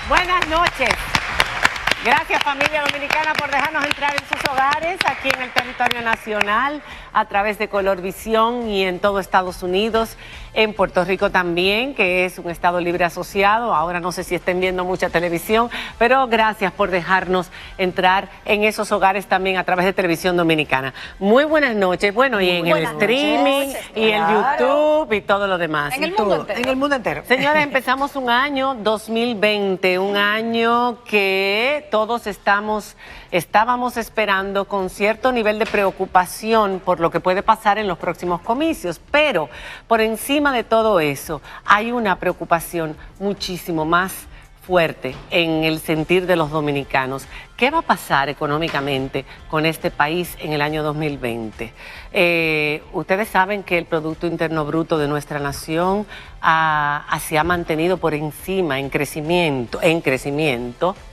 Buenas noches. Gracias, familia dominicana, por dejarnos entrar en sus hogares, aquí en el territorio nacional, a través de Colorvisión y en todo Estados Unidos, en Puerto Rico también, que es un estado libre asociado. Ahora no sé si estén viendo mucha televisión, pero gracias por dejarnos entrar en esos hogares también a través de Televisión Dominicana. Muy buenas noches. Bueno, y en el streaming, y en YouTube, y todo lo demás. En el mundo entero. En el mundo entero. Señores, empezamos un año 2020, un año que todos estábamos esperando con cierto nivel de preocupación por lo que puede pasar en los próximos comicios, pero por encima de todo eso hay una preocupación muchísimo más fuerte en el sentir de los dominicanos. ¿Qué va a pasar económicamente con este país en el año 2020? Ustedes saben que el Producto Interno Bruto de nuestra nación se ha mantenido por encima, en crecimiento,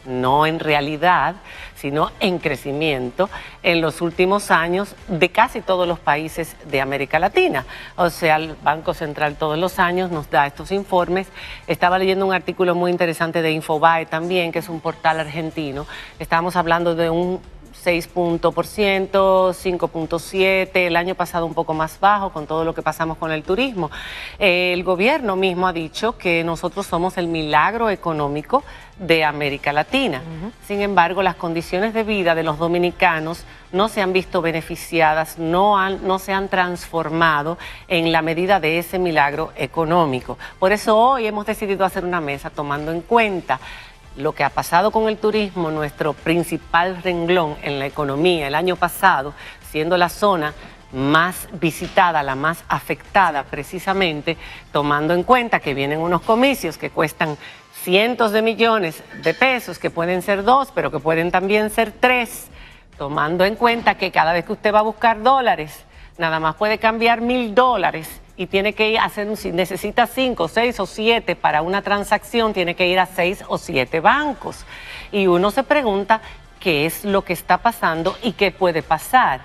no en realidad, sino en crecimiento en los últimos años de casi todos los países de América Latina. O sea, el Banco Central todos los años nos da estos informes. Estaba leyendo un artículo muy interesante de Infobae también, que es un portal argentino. Estábamos hablando de un 6%, 5.7%, el año pasado un poco más bajo con todo lo que pasamos con el turismo. El gobierno mismo ha dicho que nosotros somos el milagro económico de América Latina. Sin embargo, las condiciones de vida de los dominicanos no se han visto beneficiadas, no se han transformado en la medida de ese milagro económico. Por eso hoy hemos decidido hacer una mesa tomando en cuenta lo que ha pasado con el turismo, nuestro principal renglón en la economía el año pasado, siendo la zona más visitada, la más afectada precisamente, tomando en cuenta que vienen unos comicios que cuestan cientos de millones de pesos, que pueden ser 2, pero que pueden también ser 3, tomando en cuenta que cada vez que usted va a buscar dólares, nada más puede cambiar $1,000 y tiene que ir a hacer, si necesita 5, 6 o 7 para una transacción, tiene que ir a 6 o 7 bancos. Y uno se pregunta qué es lo que está pasando y qué puede pasar.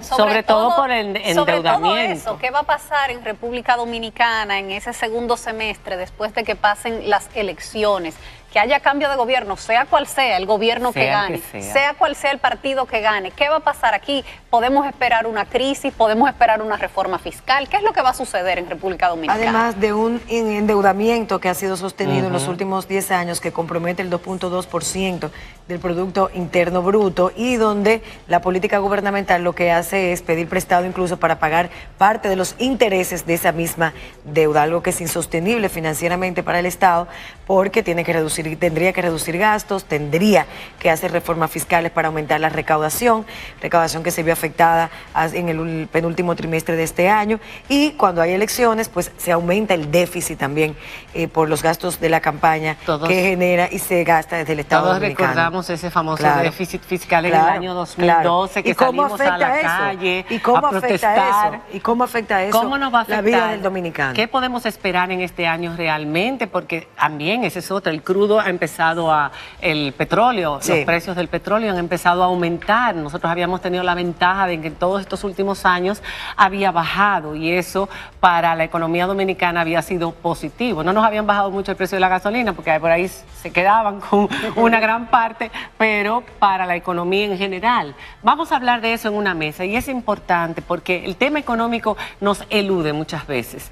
Sobre todo por el endeudamiento. Sobre todo eso, ¿qué va a pasar en República Dominicana en ese segundo semestre después de que pasen las elecciones? Que haya cambio de gobierno, sea cual sea el gobierno que gane, sea cual sea el partido que gane. ¿Qué va a pasar aquí? ¿Podemos esperar una crisis? ¿Podemos esperar una reforma fiscal? ¿Qué es lo que va a suceder en República Dominicana? Además de un endeudamiento que ha sido sostenido en los últimos 10 años, que compromete el 2.2% del Producto Interno Bruto, y donde la política gubernamental lo que hace es pedir prestado incluso para pagar parte de los intereses de esa misma deuda, algo que es insostenible financieramente para el Estado, porque tendría que reducir gastos, tendría que hacer reformas fiscales para aumentar la recaudación que se vio afectada en el penúltimo trimestre de este año, y cuando hay elecciones pues se aumenta el déficit también por los gastos de la campaña que genera y se gasta desde el Estado dominicano. Todos recordamos ese famoso déficit fiscal en el año 2012, que salimos a la calle a protestar. ¿Y cómo afecta eso? ¿Cómo nos va a afectar la vida del dominicano? ¿Qué podemos esperar en este año realmente? Porque también ese es otro, el crudo ha empezado el petróleo, los precios del petróleo han empezado a aumentar. Nosotros habíamos tenido la ventaja de que en todos estos últimos años había bajado, y eso para la economía dominicana había sido positivo. No nos habían bajado mucho el precio de la gasolina porque por ahí se quedaban con una gran parte, pero para la economía en general. Vamos a hablar de eso en una mesa, y es importante porque el tema económico nos elude muchas veces.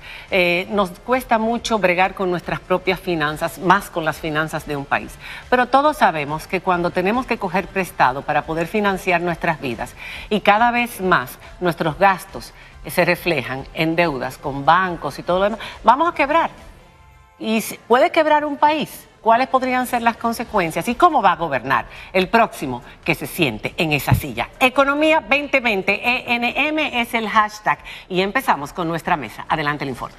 Nos cuesta mucho bregar con nuestras propias finanzas, más con las finanzas de un país. Pero todos sabemos que cuando tenemos que coger prestado para poder financiar nuestras vidas, y cada vez más nuestros gastos se reflejan en deudas con bancos y todo lo demás, vamos a quebrar. Y puede quebrar un país. ¿Cuáles podrían ser las consecuencias? ¿Y cómo va a gobernar el próximo que se siente en esa silla? Economía 2020, ENM es el hashtag. Y empezamos con nuestra mesa. Adelante el informe.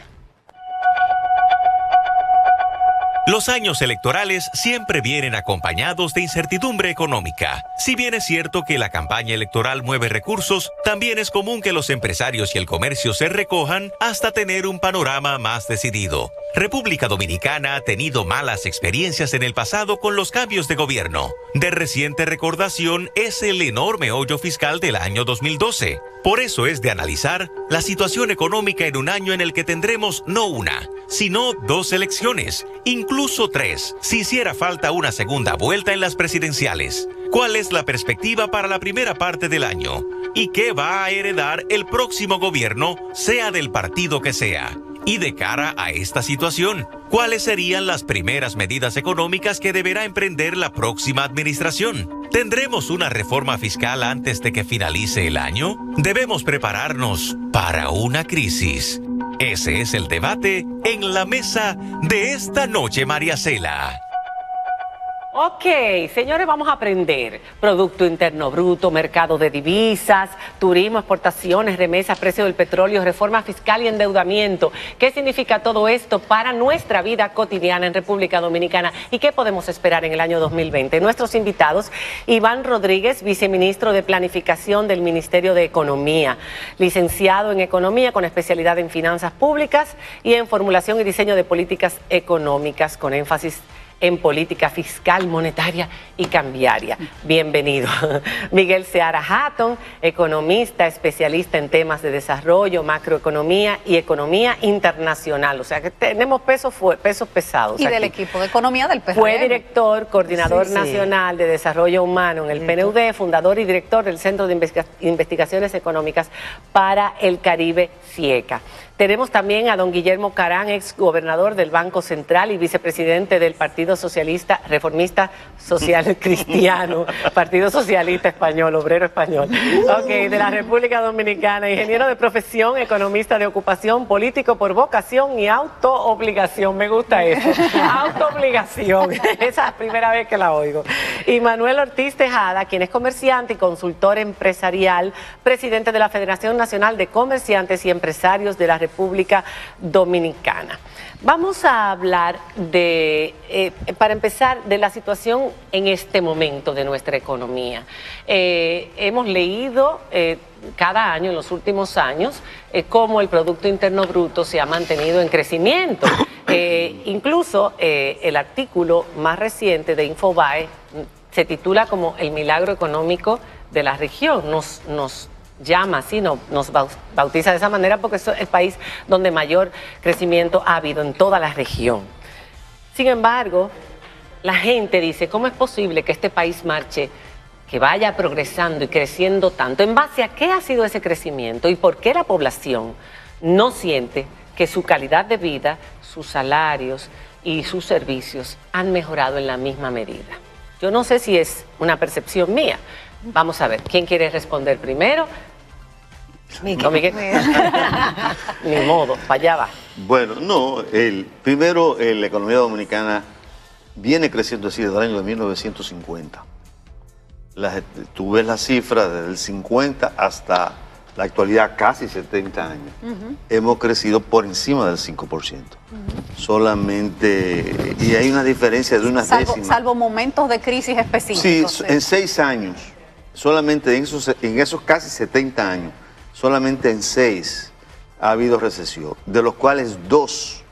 Los años electorales siempre vienen acompañados de incertidumbre económica. Si bien es cierto que la campaña electoral mueve recursos, también es común que los empresarios y el comercio se recojan hasta tener un panorama más decidido. República Dominicana ha tenido malas experiencias en el pasado con los cambios de gobierno. De reciente recordación es el enorme hoyo fiscal del año 2012. Por eso es de analizar la situación económica en un año en el que tendremos no una, sino dos elecciones, incluso incluso 3, si hiciera falta una segunda vuelta en las presidenciales. ¿Cuál es la perspectiva para la primera parte del año? ¿Y qué va a heredar el próximo gobierno, sea del partido que sea? Y de cara a esta situación, ¿cuáles serían las primeras medidas económicas que deberá emprender la próxima administración? ¿Tendremos una reforma fiscal antes de que finalice el año? ¿Debemos prepararnos para una crisis? Ese es el debate en la mesa de esta noche, María Cela. Ok, señores, vamos a aprender. Producto Interno Bruto, mercado de divisas, turismo, exportaciones, remesas, precio del petróleo, reforma fiscal y endeudamiento. ¿Qué significa todo esto para nuestra vida cotidiana en República Dominicana? ¿Y qué podemos esperar en el año 2020? Nuestros invitados, Iván Rodríguez, viceministro de Planificación del Ministerio de Economía, licenciado en Economía con especialidad en Finanzas Públicas y en Formulación y Diseño de Políticas Económicas con énfasis en política fiscal, monetaria y cambiaria. Bienvenido. Miguel Seara Hatton, economista, especialista en temas de desarrollo, macroeconomía y economía internacional. O sea que tenemos pesos pesados. Y aquí. del equipo de economía del PRM. Fue director, coordinador nacional de desarrollo humano en el PNUD, fundador y director del Centro de Investigaciones Económicas para el Caribe, CIECA. Tenemos también a don Guillermo Carán, ex gobernador del Banco Central y vicepresidente del Partido Socialista, Reformista Social Cristiano, Partido Socialista Español, Obrero Español, de la República Dominicana, ingeniero de profesión, economista de ocupación, político por vocación y autoobligación. Me gusta eso, autoobligación, esa es la primera vez que la oigo. Y Manuel Ortiz Tejada, quien es comerciante y consultor empresarial, presidente de la Federación Nacional de Comerciantes y Empresarios de la República Dominicana. Vamos a hablar para empezar, de la situación en este momento de nuestra economía. Hemos leído cada año, en los últimos años, cómo el Producto Interno Bruto se ha mantenido en crecimiento. Incluso el artículo más reciente de Infobae se titula como El milagro económico de la región. Nos llama así, nos bautiza de esa manera porque es el país donde mayor crecimiento ha habido en toda la región. Sin embargo, la gente dice, ¿cómo es posible que este país marche, que vaya progresando y creciendo tanto? ¿En base a qué ha sido ese crecimiento y por qué la población no siente que su calidad de vida, sus salarios y sus servicios han mejorado en la misma medida? Yo no sé si es una percepción mía. Vamos a ver, ¿quién quiere responder primero? No, Miguel. Ni modo, para allá va. Bueno, no, primero la economía dominicana viene creciendo así desde el año de 1950. Tú ves las cifras desde el 50 hasta la actualidad, casi 70 años. Hemos crecido por encima del 5%. Solamente, y hay una diferencia de unas décimas. Salvo momentos de crisis específicos. Sí, en 6 años. Solamente en esos casi 70 años, solamente en 6 ha habido recesión, de los cuales 2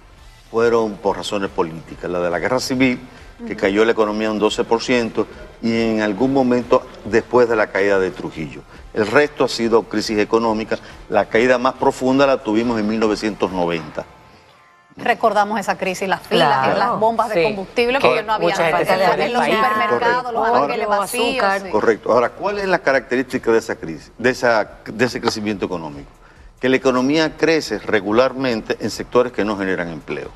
fueron por razones políticas. La de la guerra civil, que cayó la economía un 12%, y en algún momento después de la caída de Trujillo. El resto ha sido crisis económica. La caída más profunda la tuvimos en 1990. Recordamos esa crisis, las filas, en las bombas de combustible, porque no había en los supermercados, los anaqueles vacíos. Correcto. Ahora, ¿cuál es la característica de esa crisis, de ese crecimiento económico? Que la economía crece regularmente en sectores que no generan empleo.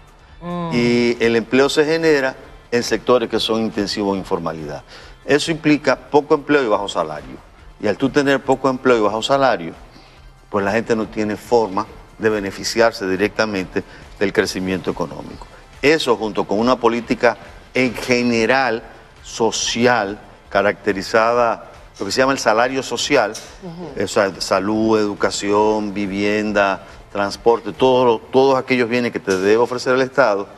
Y el empleo se genera en sectores que son intensivos en informalidad. Eso implica poco empleo y bajo salario. Y al tú tener poco empleo y bajo salario, pues la gente no tiene forma de beneficiarse directamente del crecimiento económico. Eso, junto con una política en general social, caracterizada, lo que se llama el salario social, o sea, salud, educación, vivienda, transporte, todos aquellos bienes que te debe ofrecer el Estado,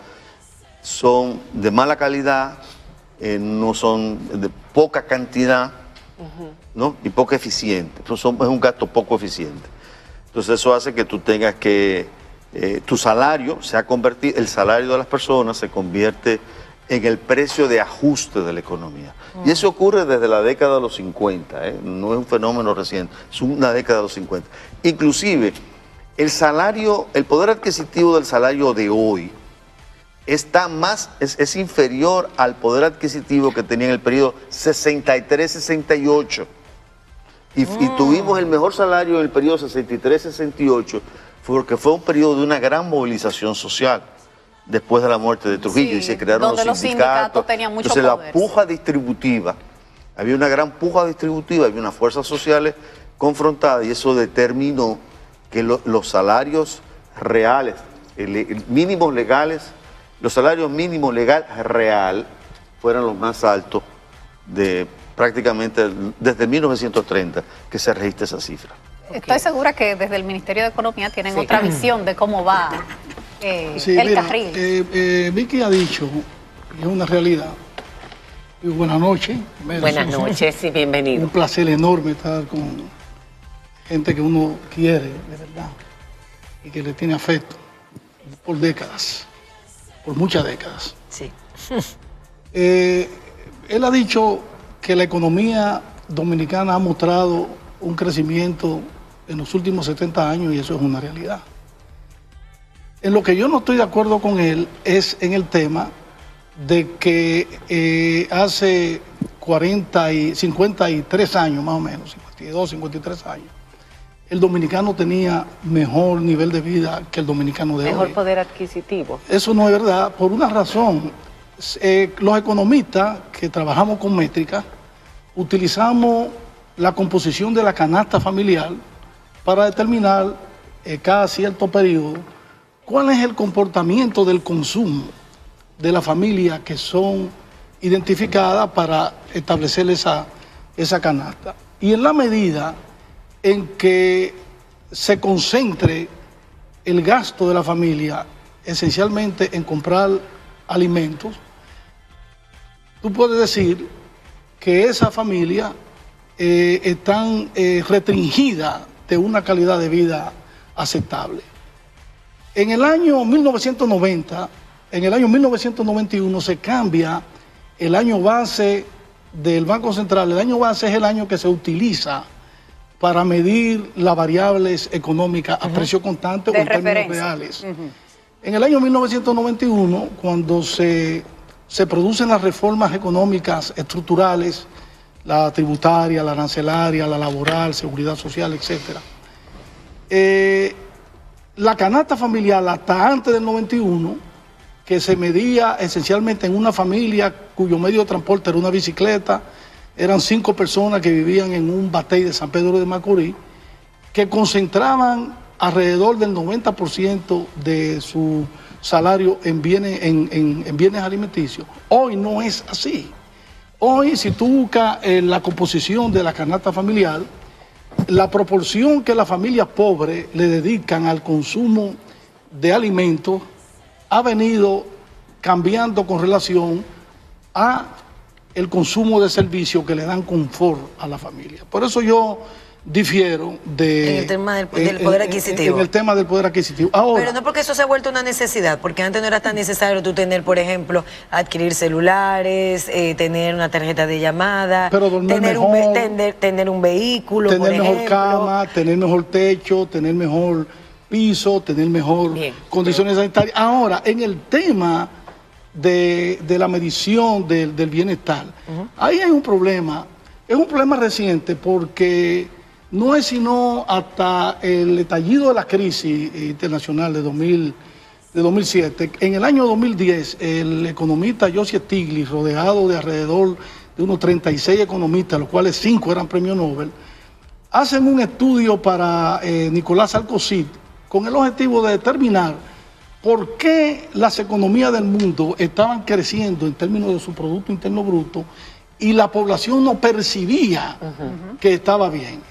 son de mala calidad, no son de poca cantidad, ¿no? Y poco eficiente. Es un gasto poco eficiente. Entonces eso hace que tú tengas que tu salario el salario de las personas se convierte en el precio de ajuste de la economía. Y eso ocurre desde la década de los 50, no es un fenómeno reciente, es una década de los 50. Inclusive, el poder adquisitivo del salario de hoy es inferior al poder adquisitivo que tenía en el periodo 63-68. Y tuvimos el mejor salario en el periodo 63-68, porque fue un periodo de una gran movilización social después de la muerte de Trujillo, y se crearon los sindicatos. Tenían mucho Entonces poder, la puja distributiva, había una gran puja distributiva, había unas fuerzas sociales confrontadas, y eso determinó que los salarios reales, mínimos legales, los salarios mínimos legal real fueran los más altos de prácticamente desde 1930 que se registra esa cifra. Estoy segura que desde el Ministerio de Economía tienen otra visión de cómo va el carril. Vicky ha dicho, y es una realidad, y buenas noches. Buenas noches y bienvenido. Un placer enorme estar con gente que uno quiere, de verdad, y que le tiene afecto por décadas, por muchas décadas. Sí. Él ha dicho que la economía dominicana ha mostrado un crecimiento en los últimos 70 años, y eso es una realidad. En lo que yo no estoy de acuerdo con él es en el tema de que hace 53 años más o menos, 52, 53 años, el dominicano tenía mejor nivel de vida que el dominicano de hoy. Mejor poder adquisitivo. Eso no es verdad, por una razón. Los economistas que trabajamos con métrica utilizamos la composición de la canasta familiar para determinar cada cierto periodo cuál es el comportamiento del consumo de la familia que son identificadas para establecer esa canasta. Y en la medida en que se concentre el gasto de la familia esencialmente en comprar alimentos, tú puedes decir que esa familia están restringida de una calidad de vida aceptable. En el año 1990, en el año 1991 se cambia el año base del Banco Central. El año base es el año que se utiliza para medir las variables económicas a precio constante o en términos reales. En el año 1991, cuando se producen las reformas económicas estructurales, la tributaria, la arancelaria, la laboral, seguridad social, etc., la canasta familiar hasta antes del 91, que se medía esencialmente en una familia cuyo medio de transporte era una bicicleta, eran 5 personas que vivían en un batey de San Pedro de Macorís, que concentraban alrededor del 90% de su salario en bienes alimenticios. Hoy no es así. Hoy, si tú buscas la composición de la canasta familiar, la proporción que las familias pobres le dedican al consumo de alimentos ha venido cambiando con relación a el consumo de servicios que le dan confort a la familia. Por eso yo difiero en el tema del poder adquisitivo. En el tema del poder adquisitio. Ahora, pero no porque eso se ha vuelto una necesidad, porque antes no era tan necesario tú tener, por ejemplo, adquirir celulares, tener una tarjeta de llamada, pero tener un vehículo, tener por ejemplo. mejor cama, tener mejor techo, tener mejor piso, tener mejor condiciones sanitarias. Ahora, en el tema de la medición del bienestar, ahí hay un problema. Es un problema reciente porque no es sino hasta el estallido de la crisis internacional de 2007. En el año 2010, el economista Joseph Stiglitz, rodeado de alrededor de unos 36 economistas, los cuales 5 eran premio Nobel, hacen un estudio para Nicolás Sarkozy con el objetivo de determinar por qué las economías del mundo estaban creciendo en términos de su Producto Interno Bruto y la población no percibía que estaba bien.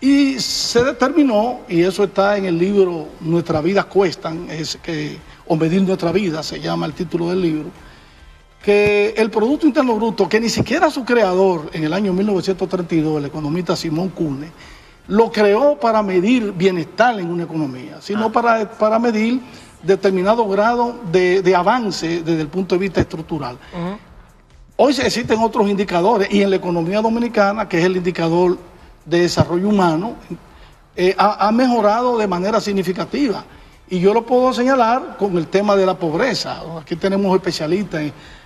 Y se determinó, y eso está en el libro Nuestras vidas cuestan, o Medir nuestra vida, se llama el título del libro, que el Producto Interno Bruto, que ni siquiera su creador en el año 1932, el economista Simón Kuhne, lo creó para medir bienestar en una economía, sino para medir determinado grado de avance desde el punto de vista estructural. Hoy existen otros indicadores, y en la economía dominicana, que es el indicador de desarrollo humano, ha mejorado de manera significativa. Y yo lo puedo señalar con el tema de la pobreza. Aquí tenemos especialistas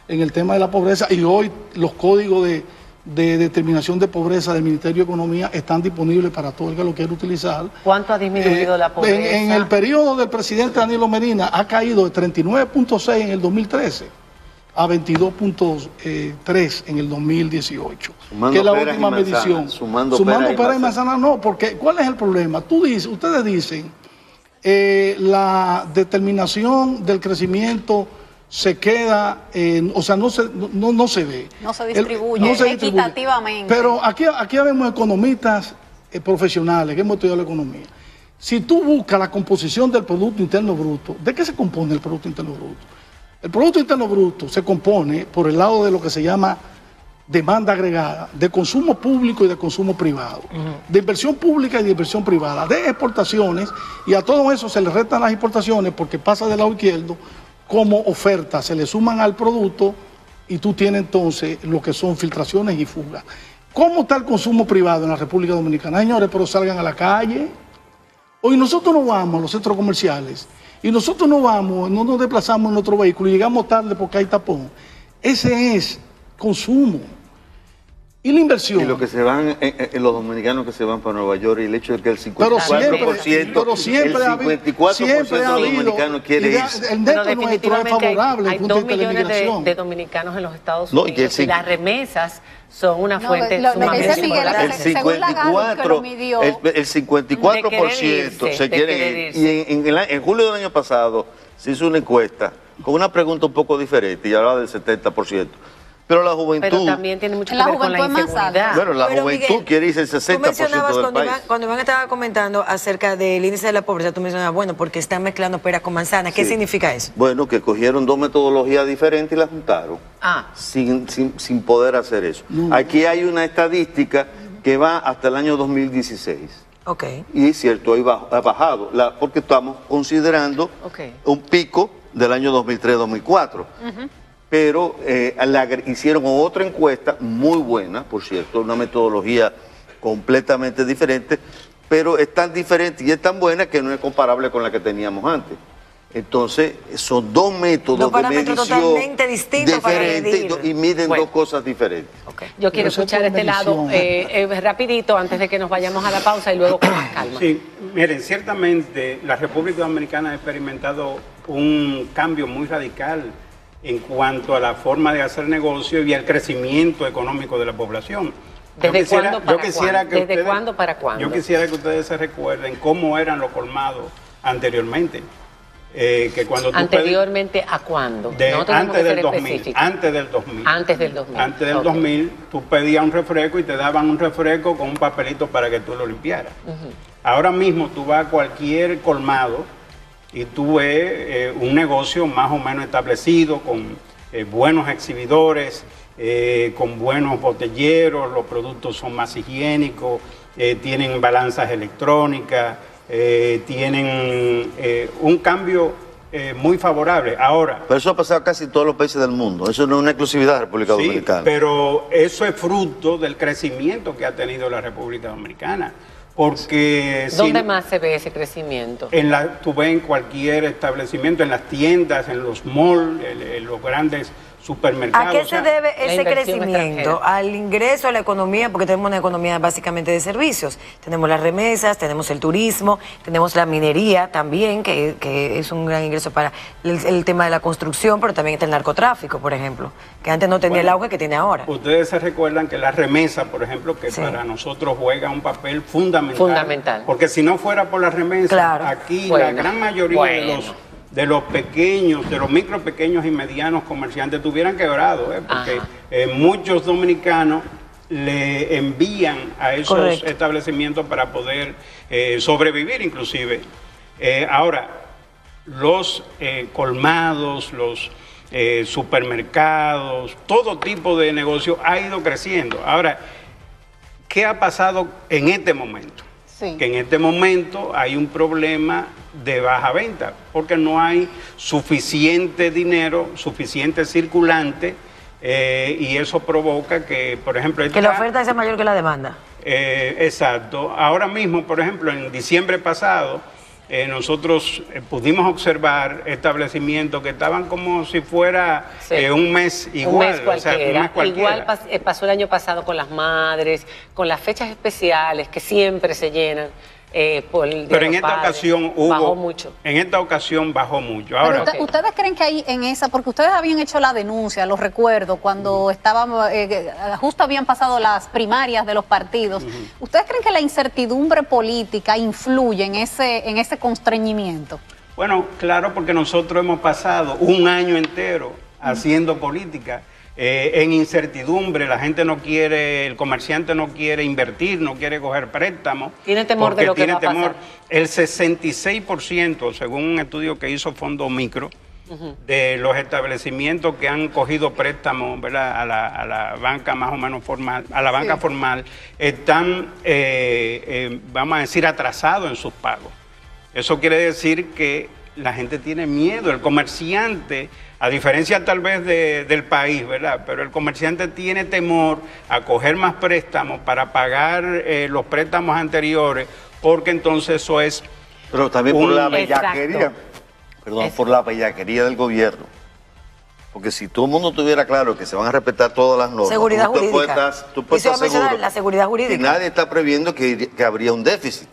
en el tema de la pobreza y hoy los códigos de determinación de pobreza del Ministerio de Economía están disponibles para todo el que lo quiera utilizar. ¿Cuánto ha disminuido la pobreza? En el periodo del presidente Danilo Medina ha caído de 39.6 en el 2013 a 22.3 en el 2018, sumando que es la peras última y manzanas, medición. sumando peras y manzanas no, porque ¿cuál es el problema? Ustedes dicen, la determinación del crecimiento se queda, o sea, no se ve. No se distribuye equitativamente. Pero aquí vemos economistas profesionales que hemos estudiado la economía. Si tú buscas la composición del Producto Interno Bruto, ¿de qué se compone el Producto Interno Bruto? El Producto Interno Bruto se compone por el lado de lo que se llama demanda agregada, de consumo público y de consumo privado, de inversión pública y de inversión privada, de exportaciones, y a todo eso se le restan las exportaciones porque pasa del lado izquierdo como oferta, se le suman al producto y tú tienes entonces lo que son filtraciones y fugas. ¿Cómo está el consumo privado en la República Dominicana? Señores, pero salgan a la calle. Hoy nosotros no vamos a los centros comerciales y nosotros no nos desplazamos en nuestro vehículo y llegamos tarde porque hay tapón. Ese es consumo. Y la inversión. Y lo que se van, los dominicanos que se van para Nueva York, y el hecho de que el 54% de los dominicanos quiere irse. El neto nuestro es favorable. Hay 2 millones de dominicanos en los Estados Unidos y las remesas son una fuente sumamente importante. El 54% se quiere ir. Y en julio del año pasado se hizo una encuesta con una pregunta un poco diferente y hablaba del 70%. Pero la juventud... Pero también tiene mucho que ver con la inseguridad. Bueno, la juventud Miguel, quiere irse el 60% del país. Cuando Iván estaba comentando acerca del índice de la pobreza, tú mencionabas, bueno, porque están mezclando pera con manzana. ¿Qué significa eso? Bueno, que cogieron dos metodologías diferentes y las juntaron. Sin poder hacer eso. Aquí hay una estadística que va hasta el año 2016. Ok. Y es cierto, ha bajado, porque estamos considerando un pico del año 2003-2004. Pero hicieron otra encuesta muy buena, por cierto, una metodología completamente diferente, pero es tan diferente y es tan buena que no es comparable con la que teníamos antes. Entonces, son dos métodos de medición totalmente distintos diferentes y miden dos cosas diferentes. Yo quiero escuchar este lado rapidito antes de que nos vayamos a la pausa y luego con más calma. Sí, miren, ciertamente la República Dominicana ha experimentado un cambio muy radical en cuanto a la forma de hacer negocio y al crecimiento económico de la población. ¿Desde cuándo para cuándo? Yo quisiera que ustedes se recuerden cómo eran los colmados anteriormente. Que cuando ¿Anteriormente a cuándo? Antes del 2000. Antes del 2000. Antes del 2000. Antes del 2000, tú pedías un refresco y te daban un refresco con un papelito para que tú lo limpiaras. Ahora mismo tú vas a cualquier colmado y tú ves un negocio más o menos establecido, con buenos exhibidores, con buenos botelleros, los productos son más higiénicos, tienen balanzas electrónicas, tienen un cambio muy favorable. Ahora, pero eso ha pasado casi en todos los países del mundo, eso no es una exclusividad de la República Dominicana. Pero eso es fruto del crecimiento que ha tenido la República Dominicana. Porque ¿dónde más se ve ese crecimiento? Tú ves en cualquier establecimiento, en las tiendas, en los malls, en los grandes supermercados. ¿A qué se debe ese crecimiento? ¿Al ingreso, a la economía? Porque tenemos una economía básicamente de servicios. Tenemos las remesas, tenemos el turismo, tenemos la minería también, que es un gran ingreso para el tema de la construcción, pero también está el narcotráfico, por ejemplo, que antes no tenía el auge que tiene ahora. Ustedes se recuerdan que la remesa, por ejemplo, que para nosotros juega un papel fundamental. Porque si no fuera por la remesa, aquí la gran mayoría de los pequeños, de los micro, pequeños y medianos comerciantes tuvieran quebrado, porque muchos dominicanos le envían a esos establecimientos para poder sobrevivir inclusive. Ahora, los colmados, los supermercados, todo tipo de negocio ha ido creciendo. Ahora, ¿qué ha pasado en este momento? Que en este momento hay un problema de baja venta, porque no hay suficiente dinero, suficiente circulante, y eso provoca que, por ejemplo... Que la oferta sea mayor que la demanda. Exacto. Ahora mismo, por ejemplo, en diciembre pasado, nosotros pudimos observar establecimientos que estaban como si fuera un mes igual. Un mes cualquiera. Igual pasó el año pasado con las madres, con las fechas especiales que siempre se llenan. Pero en esta ocasión bajó mucho. En esta ocasión bajó mucho. Ahora, ¿ustedes creen que hay en esa, porque ustedes habían hecho la denuncia, los recuerdo, cuando justo habían pasado las primarias de los partidos, ¿ustedes creen que la incertidumbre política influye en ese constreñimiento? Bueno, claro, porque nosotros hemos pasado un año entero haciendo política. En incertidumbre, la gente no quiere, el comerciante no quiere invertir, no quiere coger préstamos. Tiene temor de lo que va a pasar. El 66%, según un estudio que hizo Fondo Micro, de los establecimientos que han cogido préstamos, ¿verdad?, a la banca más o menos formal, a la banca formal, están, vamos a decir, atrasados en sus pagos. Eso quiere decir que la gente tiene miedo, el comerciante, a diferencia tal vez del país, ¿verdad? Pero el comerciante tiene temor a coger más préstamos para pagar los préstamos anteriores, porque entonces eso es... Pero también por la bellaquería, por la bellaquería del gobierno. Porque si todo el mundo tuviera claro que se van a respetar todas las normas, seguridad jurídica. Tú puedes estar seguro la seguridad jurídica. Y nadie está previendo que habría un déficit.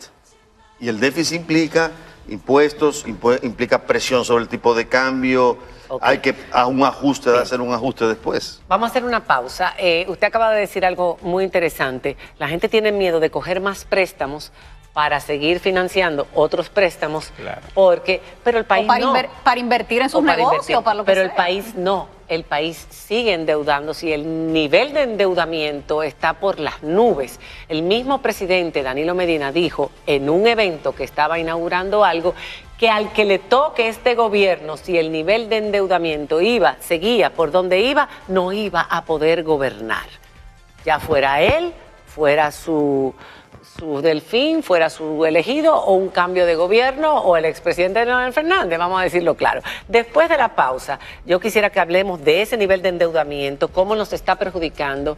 Y el déficit implica impuestos, implica presión sobre el tipo de cambio. Hay que hacer un ajuste después. Vamos a hacer una pausa. Usted acaba de decir algo muy interesante. La gente tiene miedo de coger más préstamos para seguir financiando otros préstamos, pero el país para invertir en sus negocios, para lo que sea. Pero el país no. El país sigue endeudándose y el nivel de endeudamiento está por las nubes. El mismo presidente Danilo Medina dijo en un evento que estaba inaugurando algo que al que le toque este gobierno, si el nivel de endeudamiento seguía por donde iba, no iba a poder gobernar. Ya fuera él, fuera su delfín, fuera su elegido o un cambio de gobierno o el expresidente Leonel Fernández, vamos a decirlo claro. Después de la pausa, yo quisiera que hablemos de ese nivel de endeudamiento, cómo nos está perjudicando,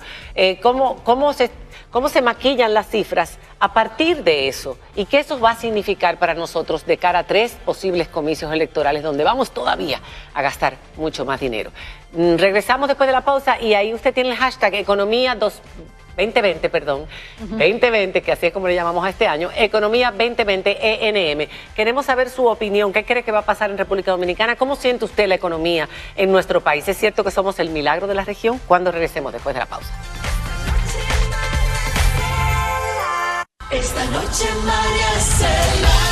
cómo se maquillan las cifras a partir de eso y qué eso va a significar para nosotros de cara a 3 posibles comicios electorales donde vamos todavía a gastar mucho más dinero. Regresamos después de la pausa y ahí usted tiene el hashtag Economía 2020, que así es como le llamamos a este año, Economía 2020 ENM. Queremos saber su opinión, ¿qué cree que va a pasar en República Dominicana? ¿Cómo siente usted la economía en nuestro país? ¿Es cierto que somos el milagro de la región? ¿Cuándo regresemos después de la pausa? Esta noche María Cela.